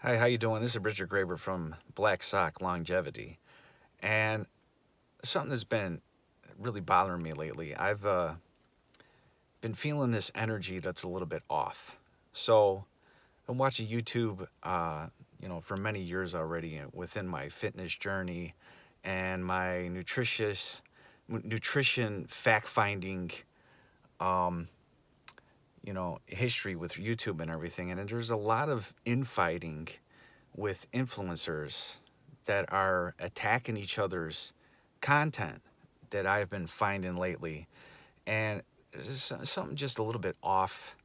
Hi, how you doing? This is Richard Graber from Black Sock Longevity, and something that's been really bothering me lately. I've been feeling this energy that's a little bit off. So I'm watching YouTube, for many years already within my fitness journey and my nutrition fact finding, um, history with YouTube and everything. And there's a lot of infighting with influencers that are attacking each other's content that I've been finding lately. And there's something just a little bit off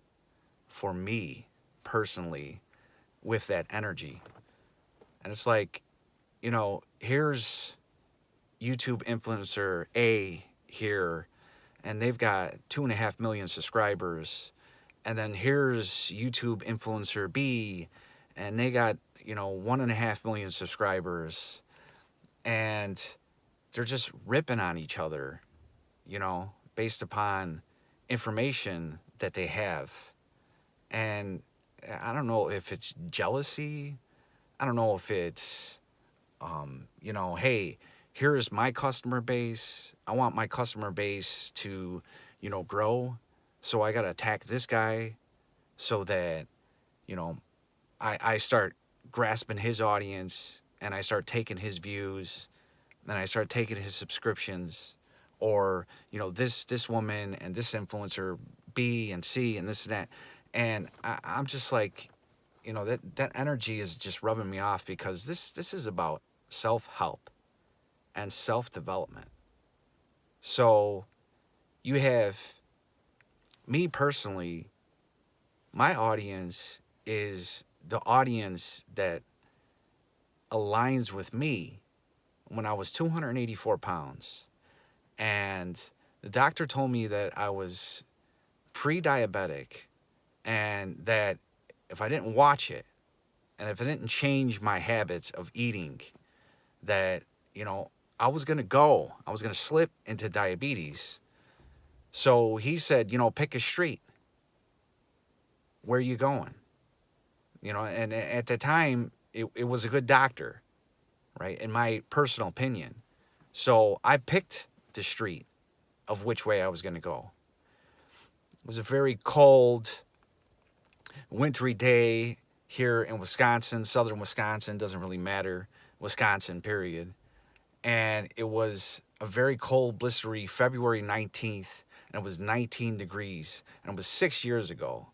for me personally with that energy. And it's like, here's YouTube influencer A here, and they've got 2.5 million subscribers. And then here's YouTube influencer B, and they got 1.5 million subscribers, and they're just ripping on each other, based upon information that they have. And I don't know if it's jealousy. I don't know if it's, hey, here's my customer base. I want my customer base to, grow. So I got to attack this guy so that, you know, I start grasping his audience and I start taking his views and I start taking his subscriptions, or this woman and this influencer B and C and this and that. And I'm just like, that energy is just rubbing me off, because this is about self-help and self-development. So you have me personally. My audience is the audience that aligns with me when I was 284 pounds. And the doctor told me that I was pre diabetic, and that if I didn't watch it and if I didn't change my habits of eating, that, I was going to slip into diabetes. So he said, pick a street. Where are you going? And at the time, it was a good doctor, right? In my personal opinion. So I picked the street of which way I was going to go. It was a very cold, wintry day here in Wisconsin, southern Wisconsin, doesn't really matter, Wisconsin, period. And it was a very cold, blistery February 19th, and it was 19 degrees, and it was 6 years ago.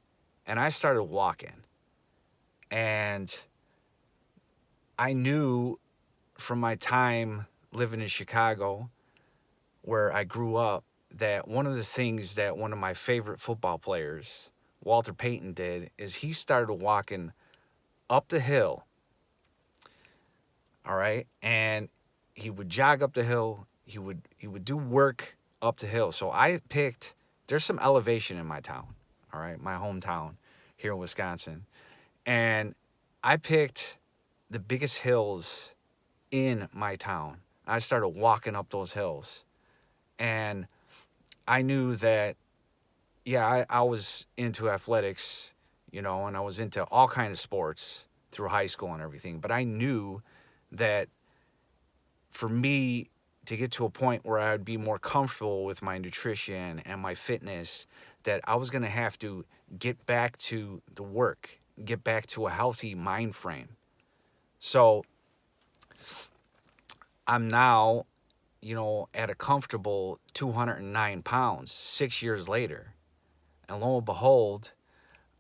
And I started walking. And I knew from my time living in Chicago, where I grew up, that one of the things that one of my favorite football players, Walter Payton, did is he started walking up the hill. All right. And he would jog up the hill. He would do work up the hill. So I picked, there's some elevation in my town. All right. My hometown here in Wisconsin. And I picked the biggest hills in my town. I started walking up those hills. And I knew that, yeah, I was into athletics, and I was into all kinds of sports through high school and everything. But I knew that for me to get to a point where I would be more comfortable with my nutrition and my fitness, that I was going to have to get back to the work, get back to a healthy mind frame. So I'm now, at a comfortable 209 pounds 6 years later. And lo and behold,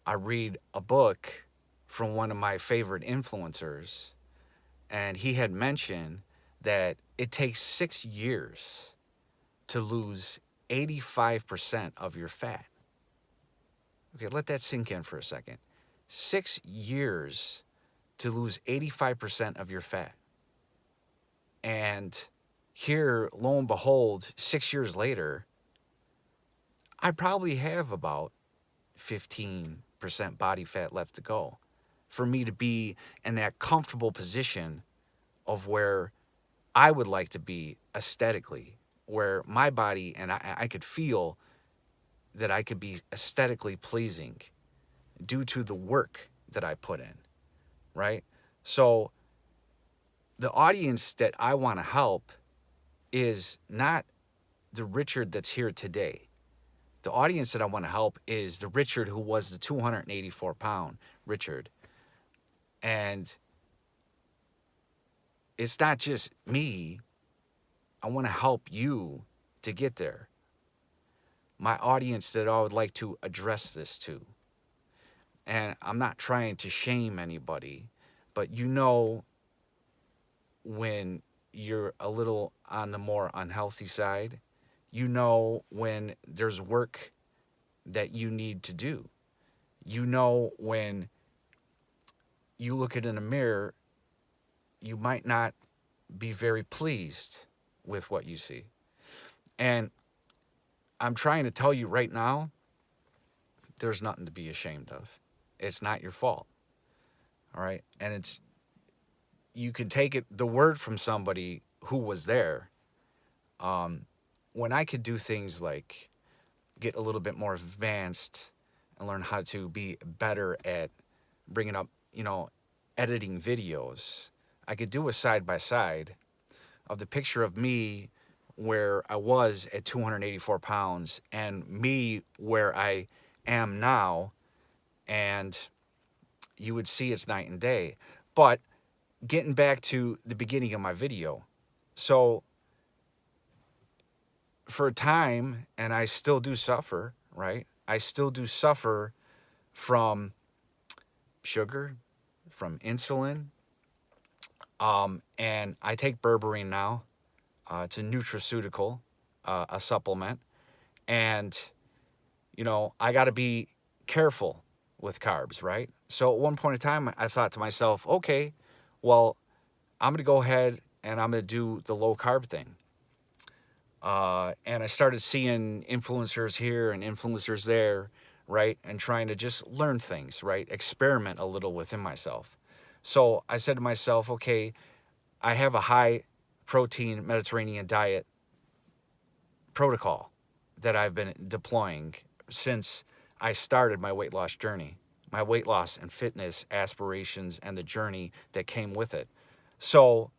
I read a book from one of my favorite influencers, and he had mentioned that it takes 6 years to lose 85% of your fat. Okay, let that sink in for a second. 6 years to lose 85% of your fat. And here, lo and behold, 6 years later, I probably have about 15% body fat left to go for me to be in that comfortable position of where I would like to be aesthetically, where my body and I could feel that I could be aesthetically pleasing due to the work that I put in, right? So the audience that I want to help is not the Richard that's here today. The audience that I want to help is the Richard who was the 284-pound Richard. And it's not just me. I want to help you to get there. My audience that I would like to address this to. And I'm not trying to shame anybody, but when you're a little on the more unhealthy side, when there's work that you need to do. When you look at it in a mirror, you might not be very pleased with what you see. And I'm trying to tell you right now, there's nothing to be ashamed of. It's not your fault. All right. And you can take the word from somebody who was there. When I could do things like get a little bit more advanced and learn how to be better at bringing up, editing videos, I could do a side by side of the picture of me where I was at 284 pounds and me where I am now, and you would see it's night and day. But getting back to the beginning of my video, so for a time, and I still do suffer, right? I still do suffer from sugar, from insulin, and I take berberine now. It's a nutraceutical, a supplement, and I got to be careful with carbs, right? So at one point in time, I thought to myself, okay, well, I'm going to go ahead and I'm going to do the low carb thing. And I started seeing influencers here and influencers there, right? And trying to just learn things, right? Experiment a little within myself. So I said to myself, okay, I have a high protein Mediterranean diet protocol that I've been deploying since I started my weight loss journey, my weight loss and fitness aspirations and the journey that came with it. So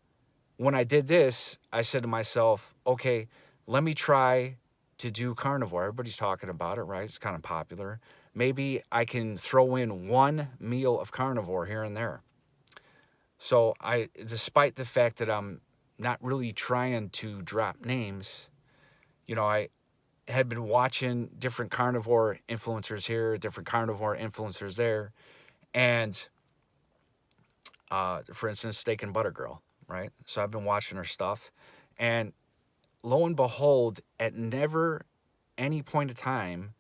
when I did this, I said to myself, okay, let me try to do carnivore. Everybody's talking about it, right? It's kind of popular. Maybe I can throw in one meal of carnivore here and there. So despite the fact that I'm not really trying to drop names, I had been watching different carnivore influencers here, different carnivore influencers there. And for instance, Steak and Butter Girl, right? So I've been watching her stuff. And lo and behold, at never any point of time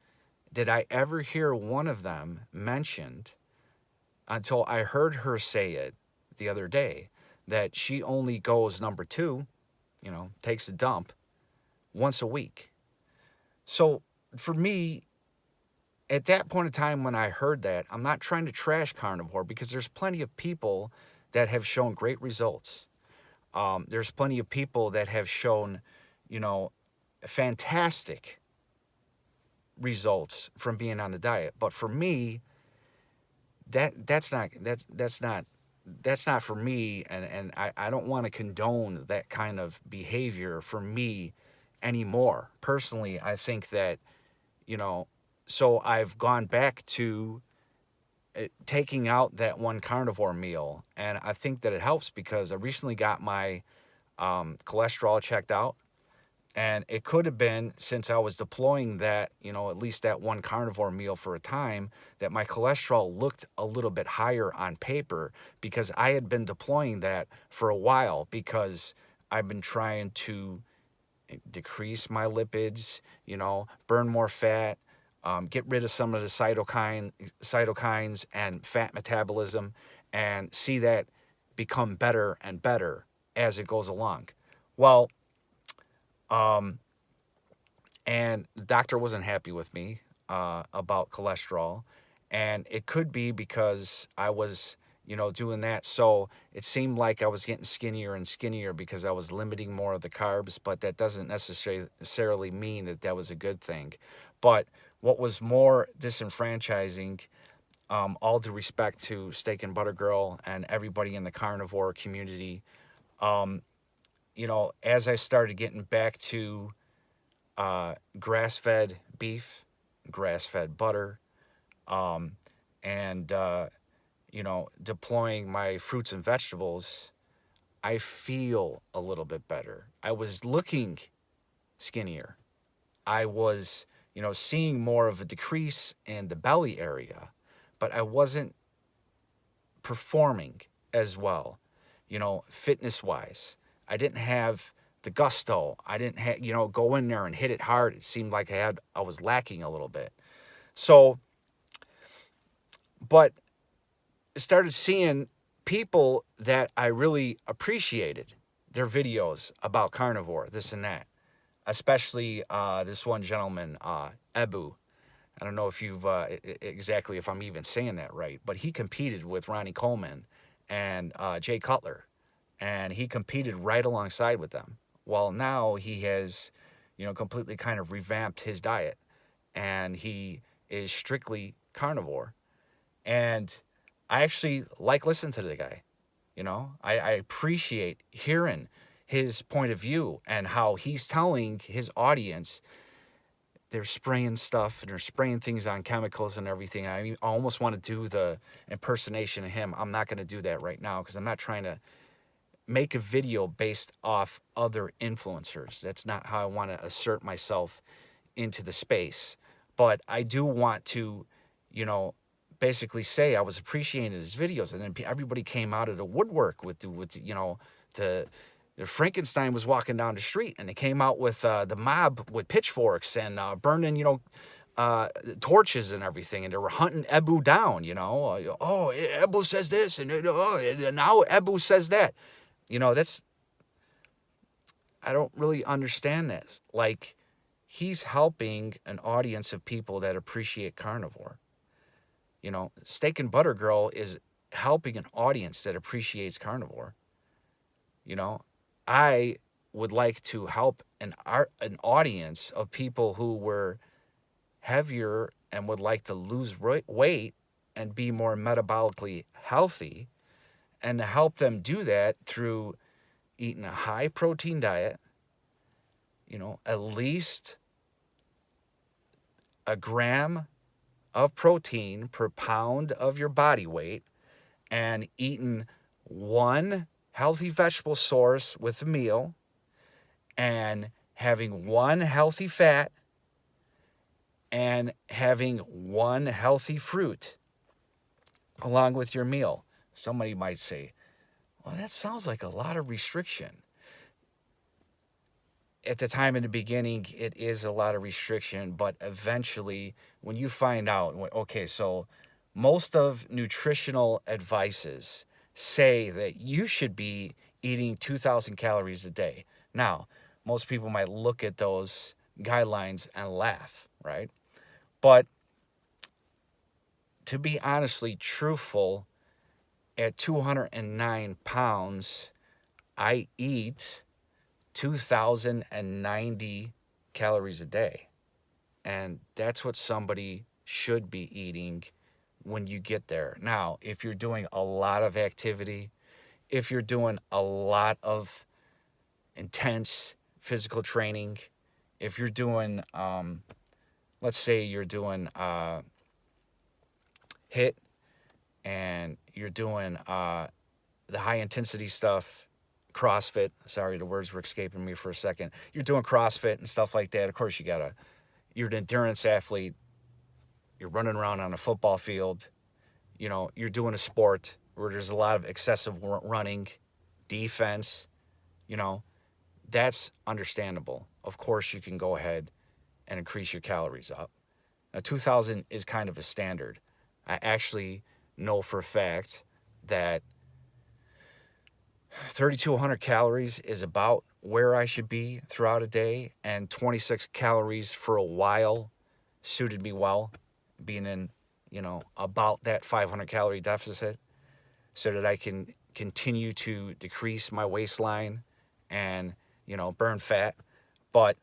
did I ever hear one of them mentioned until I heard her say it the other day, that she only goes number 2, takes a dump once a week. So for me, at that point in time when I heard that, I'm not trying to trash carnivore because there's plenty of people that have shown great results. There's plenty of people that have shown, fantastic results from being on the diet. But for me, that's not for me, and I don't want to condone that kind of behavior for me anymore. Personally, I think that, so I've gone back to taking out that one carnivore meal, and I think that it helps because I recently got my cholesterol checked out. And it could have been, since I was deploying that, at least that one carnivore meal for a time, that my cholesterol looked a little bit higher on paper because I had been deploying that for a while because I've been trying to decrease my lipids, burn more fat, get rid of some of the cytokines and fat metabolism, and see that become better and better as it goes along. Well, and the doctor wasn't happy with me about cholesterol, and it could be because I was, doing that. So it seemed like I was getting skinnier and skinnier because I was limiting more of the carbs, but that doesn't necessarily mean that that was a good thing. But what was more disenfranchising all due respect to Steak and Butter Girl and everybody in the carnivore community, as I started getting back to grass-fed beef, grass-fed butter, and deploying my fruits and vegetables, I feel a little bit better. I was looking skinnier. I was, seeing more of a decrease in the belly area, but I wasn't performing as well, fitness wise. I didn't have the gusto. I didn't have, go in there and hit it hard. It seemed like I was lacking a little bit. So, but started seeing people that I really appreciated their videos about carnivore, this and that. Especially this one gentleman, Ebu. I don't know if you've exactly if I'm even saying that right, but he competed with Ronnie Coleman and Jay Cutler, and he competed right alongside with them. Well, now he has, completely kind of revamped his diet, and he is strictly carnivore. And I actually like listening to the guy. I appreciate hearing his point of view and how he's telling his audience they're spraying stuff and they're spraying things on chemicals and everything. I mean, I almost want to do the impersonation of him. I'm not going to do that right now because I'm not trying to make a video based off other influencers. That's not how I want to assert myself into the space. But I do want to, basically say I was appreciating his videos, and then everybody came out of the woodwork with the Frankenstein was walking down the street, and they came out with the mob with pitchforks and burning, torches and everything, and they were hunting Ebu down. Oh, Ebu says this, and now Ebu says that. That's I don't really understand this. Like, he's helping an audience of people that appreciate carnivore. Steak and Butter Girl is helping an audience that appreciates carnivore. I would like to help an audience of people who were heavier and would like to lose weight and be more metabolically healthy, and to help them do that through eating a high protein diet, at least a gram of protein per pound of your body weight, and eating one healthy vegetable source with a meal, and having one healthy fat, and having one healthy fruit along with your meal. Somebody might say, well, that sounds like a lot of restriction. At the time in the beginning, it is a lot of restriction, but eventually when you find out, okay, so most of nutritional advices say that you should be eating 2,000 calories a day. Now, most people might look at those guidelines and laugh, right? But to be honestly truthful, at 209 pounds, I eat 2,090 calories a day. And that's what somebody should be eating when you get there. Now, if you're doing a lot of activity, if you're doing a lot of intense physical training, if you're doing, let's say you're doing HIIT and you're doing the high intensity stuff, CrossFit. Sorry, the words were escaping me for a second. You're doing CrossFit and stuff like that. Of course, you're an endurance athlete. You're running around on a football field. You're doing a sport where there's a lot of excessive running, defense. That's understandable. Of course, you can go ahead and increase your calories up. Now, 2,000 is kind of a standard. I actually know for a fact that 3,200 calories is about where I should be throughout a day, and 26 calories for a while suited me well, being in, about that 500 calorie deficit, so that I can continue to decrease my waistline and, burn fat. But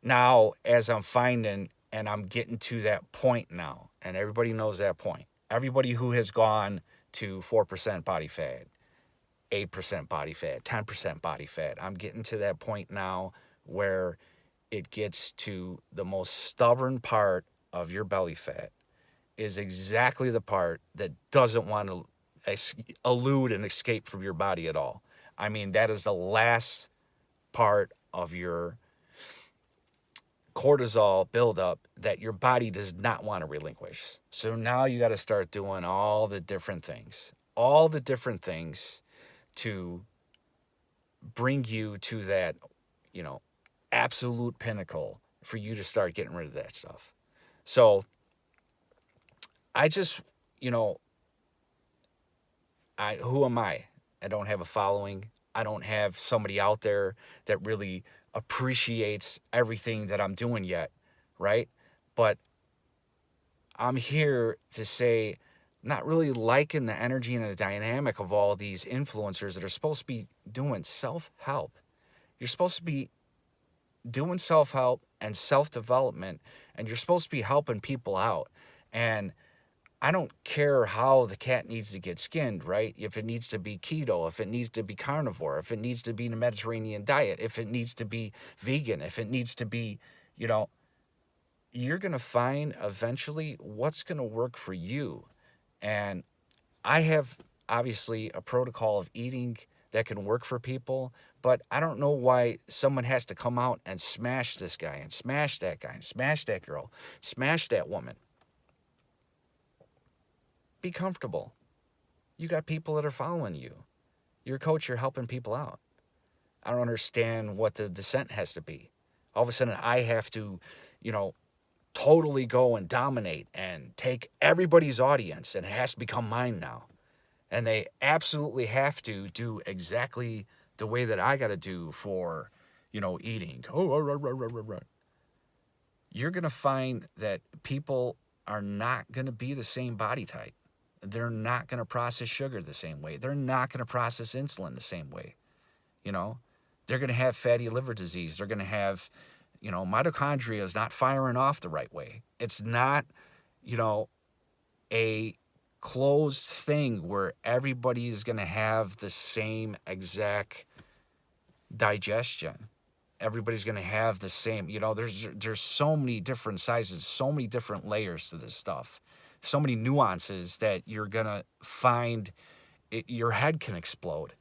now, as I'm finding, and I'm getting to that point now, and everybody knows that point, Everybody who has gone to 4% body fat, 8% body fat, 10% body fat. I'm getting to that point now where it gets to the most stubborn part of your belly fat is exactly the part that doesn't want to elude and escape from your body at all. I mean, that is the last part of your cortisol buildup that your body does not want to relinquish. So now you got to start doing all the different things to bring you to that, absolute pinnacle for you to start getting rid of that stuff. So I just, who am I? I don't have a following. I don't have somebody out there that really appreciates everything that I'm doing yet, right? But I'm here to say, not really liking the energy and the dynamic of all these influencers that are supposed to be doing self-help. You're supposed to be doing self-help and self-development, and you're supposed to be helping people out. And I don't care how the cat needs to get skinned, right? If it needs to be keto, if it needs to be carnivore, if it needs to be in a Mediterranean diet, if it needs to be vegan, if it needs to be, you're going to find eventually what's going to work for you. And I have obviously a protocol of eating that can work for people, but I don't know why someone has to come out and smash this guy and smash that guy and smash that girl, smash that woman. Be comfortable. You got people that are following you. You're a coach, you're helping people out. I don't understand what the descent has to be. All of a sudden I have to, totally go and dominate and take everybody's audience, and it has to become mine now. And they absolutely have to do exactly the way that I got to do for, eating. You're going to find that people are not going to be the same body type. They're not going to process sugar the same way. They're not going to process insulin the same way. They're going to have fatty liver disease. They're going to have, mitochondria is not firing off the right way. It's not, a closed thing where everybody is going to have the same exact digestion. Everybody's going to have the same, there's so many different sizes, so many different layers to this stuff, so many nuances that you're going to find your head can explode,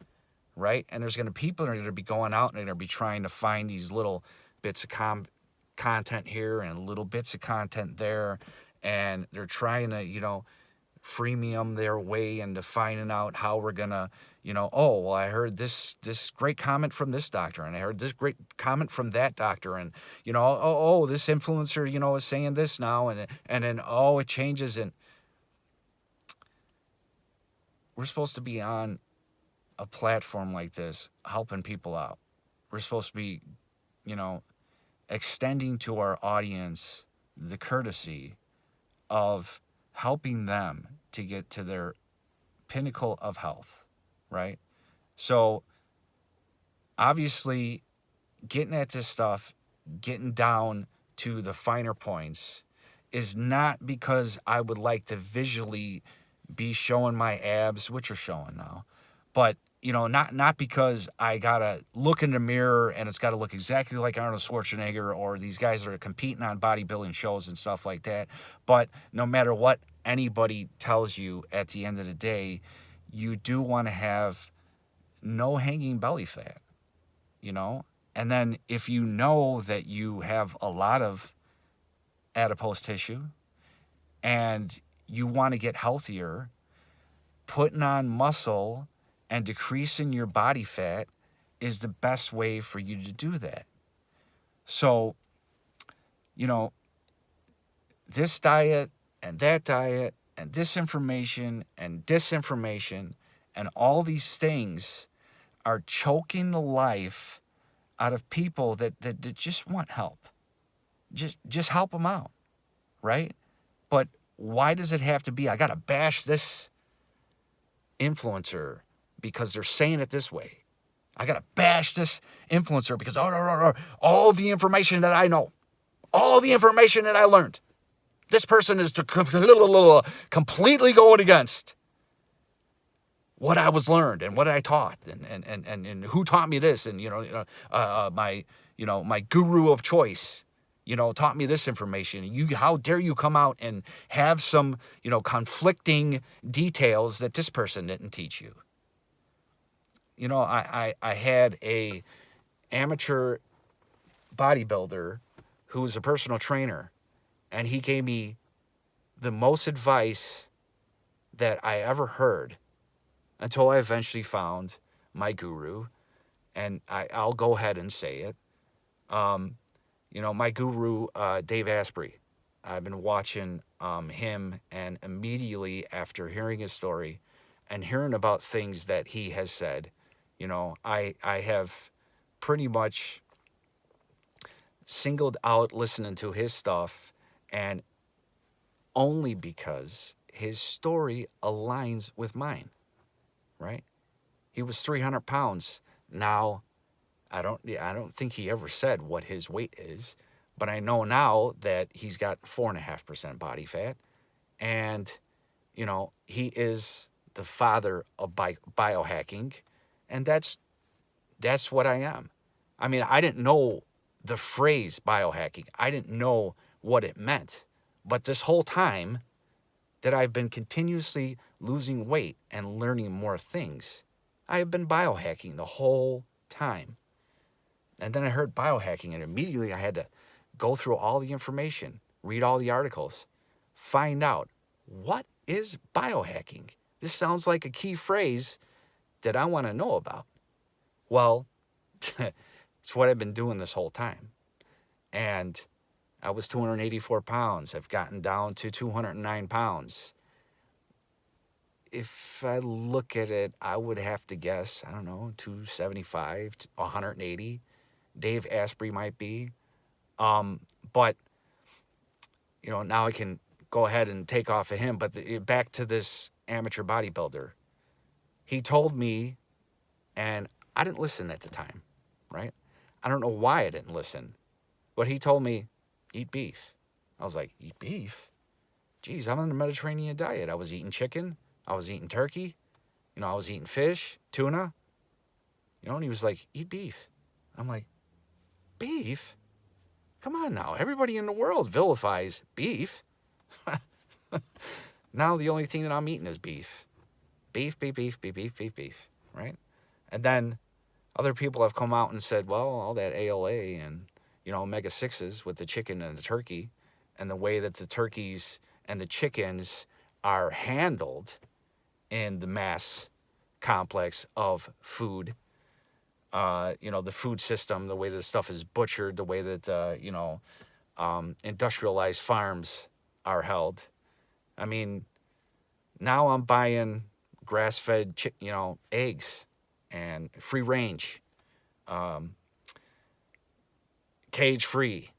right? And there's going to be people that are going to be going out and they're going to be trying to find these little bits of content here and little bits of content there. And they're trying to, freemium their way into finding out how we're going to, I heard this great comment from this doctor, and I heard this great comment from that doctor, and, this influencer, is saying this now, and then, it changes. And we're supposed to be on a platform like this helping people out. We're supposed to be, extending to our audience the courtesy of helping them to get to their pinnacle of health, right? So obviously getting at this stuff, getting down to the finer points, is not because I would like to visually be showing my abs, which are showing now, but not because I gotta look in the mirror and it's gotta look exactly like Arnold Schwarzenegger or these guys that are competing on bodybuilding shows and stuff like that. But no matter what anybody tells you, at the end of the day, you do want to have no hanging belly fat, And then if you know that you have a lot of adipose tissue and you want to get healthier, putting on muscle and decreasing your body fat is the best way for you to do that. So, this diet and that diet and this information and disinformation and all these things are choking the life out of people that just want help. Just help them out, right? But why does it have to be, I got to bash this influencer because they're saying it this way? I got to bash this influencer because all the information that I know, all the information that I learned, This person is completely going against what I was learned and what I taught and who taught me this. And, my guru of choice, taught me this information. How dare you come out and have some, conflicting details that this person didn't teach you? I had a amateur bodybuilder who was a personal trainer, and he gave me the most advice that I ever heard until I eventually found my guru, and I'll go ahead and say it. My guru, Dave Asprey. I've been watching him, and immediately after hearing his story and hearing about things that he has said, I have pretty much singled out listening to his stuff, and only because his story aligns with mine, right? He was 300 pounds. Now, I don't think he ever said what his weight is, but I know now that he's got 4.5% body fat, and he is the father of biohacking, and that's what I am. I mean, I didn't know the phrase biohacking. I didn't know what it meant, but this whole time that I've been continuously losing weight and learning more things, I have been biohacking the whole time. And then I heard biohacking, and immediately I had to go through all the information, read all the articles, find out what is biohacking. This sounds like a key phrase that I want to know about. Well, it's what I've been doing this whole time. And I was 284 pounds. I've gotten down to 209 pounds. If I look at it, I would have to guess, 275 to 180. Dave Asprey might be. But, now I can go ahead and take off of him. But back to this amateur bodybuilder. He told me, and I didn't listen at the time, right? I don't know why I didn't listen. But he told me, eat beef. I was like, eat beef? Geez, I'm on the Mediterranean diet. I was eating chicken. I was eating turkey. I was eating fish, tuna. And he was like, eat beef. I'm like, beef? Come on now. Everybody in the world vilifies beef. Now the only thing that I'm eating is beef. Beef, right? And then other people have come out and said, well, all that ALA and, omega-6s with the chicken and the turkey, and the way that the turkeys and the chickens are handled in the mass complex of food, the food system, the way that stuff is butchered, the way that, industrialized farms are held. I mean, now I'm buying grass-fed, eggs and free range, cage-free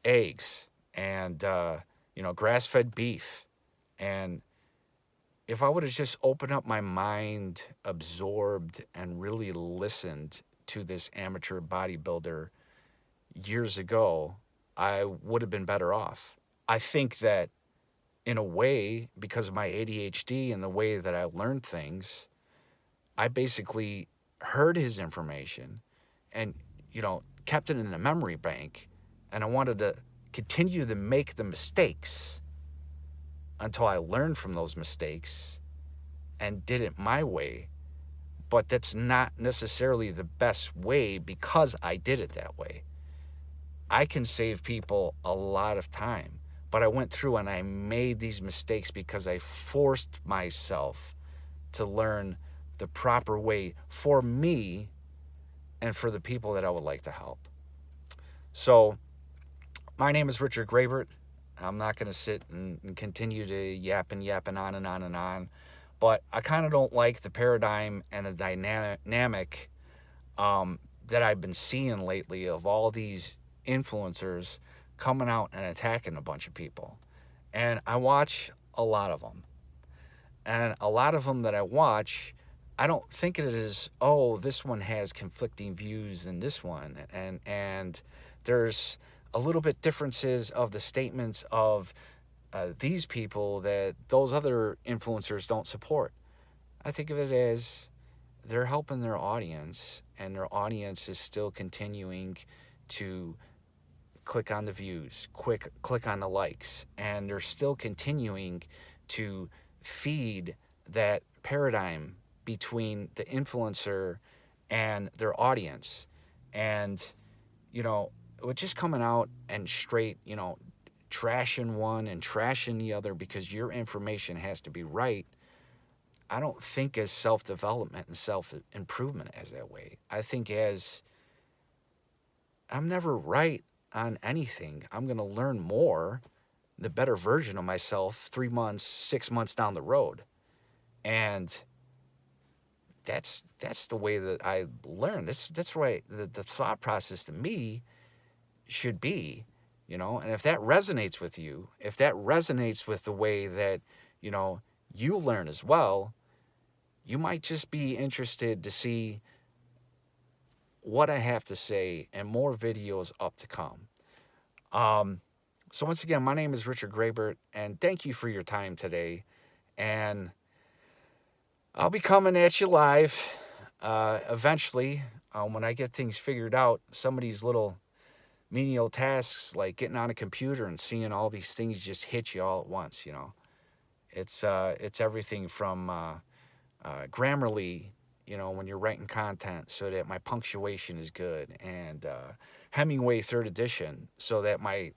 eggs and, grass-fed beef. And if I would have just opened up my mind, absorbed, and really listened to this amateur bodybuilder years ago, I would have been better off. I think that in a way, because of my ADHD and the way that I learned things, I basically heard his information and, kept it in a memory bank. And I wanted to continue to make the mistakes until I learned from those mistakes and did it my way. But that's not necessarily the best way because I did it that way. I can save people a lot of time, but I went through and I made these mistakes because I forced myself to learn the proper way for me and for the people that I would like to help. So my name is Richard Graybert. I'm not going to sit and continue to yapping on and on and on. But I kind of don't like the paradigm and the dynamic that I've been seeing lately of all these influencers coming out and attacking a bunch of people. And I watch a lot of them. And a lot of them that I watch, I don't think it is, this one has conflicting views than this one. And there's a little bit differences of the statements of these people that those other influencers don't support. I think of it as they're helping their audience, and their audience is still continuing to click on the views, click on the likes, and they're still continuing to feed that paradigm between the influencer and their audience. And, with just coming out and straight, trashing one and trashing the other because your information has to be right, I don't think as self-development and self-improvement as that way. I think as I'm never right on anything. I'm going to learn more, the better version of myself 3 months, 6 months down the road. And that's the way that I learn. That's right. The thought process to me should be, and if that resonates with you, if that resonates with the way that, you learn as well, you might just be interested to see what I have to say and more videos up to come. So once again, my name is Richard Graybert, and thank you for your time today. And I'll be coming at you live eventually when I get things figured out. Some of these little menial tasks, like getting on a computer and seeing all these things just hit you all at once. It's everything from Grammarly, when you're writing content, so that my punctuation is good, and Hemingway third edition, so that my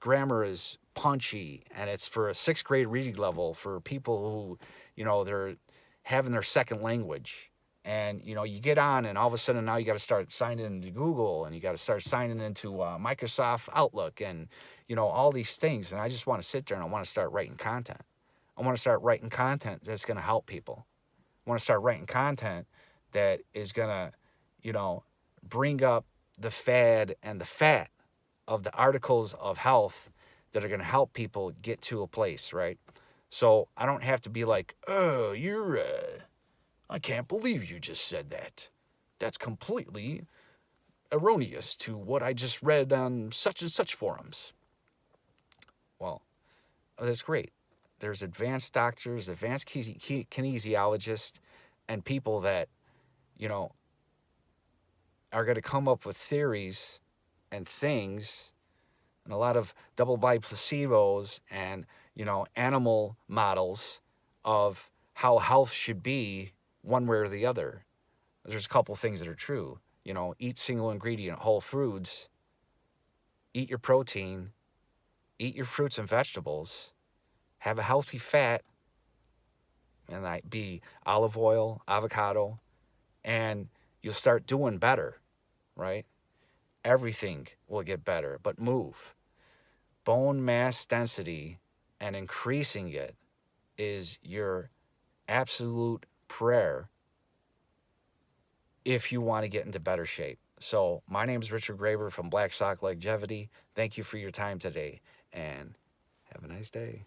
grammar is punchy, and it's for a 6th grade reading level for people who, they're having their second language. And, you get on, and all of a sudden now you got to start signing into Google, and you got to start signing into Microsoft Outlook, and, all these things. And I just want to sit there and I want to start writing content. I want to start writing content that's going to help people. I want to start writing content that is going to, bring up the fad and the fat of the articles of health that are going to help people get to a place, right? So I don't have to be like, oh, I can't believe you just said that. That's completely erroneous to what I just read on such and such forums. Well, that's great. There's advanced doctors, advanced kinesiologists, and people that, are going to come up with theories and things, and a lot of double-blind placebos and, animal models of how health should be one way or the other. There's a couple things that are true. Eat single ingredient whole foods, eat your protein, eat your fruits and vegetables, have a healthy fat, and that be olive oil, avocado, and you'll start doing better, right? Everything will get better, but move. Bone mass density and increasing it is your absolute prayer if you want to get into better shape. So my name is Richard Graber from Black Sock Longevity. Thank you for your time today, and have a nice day.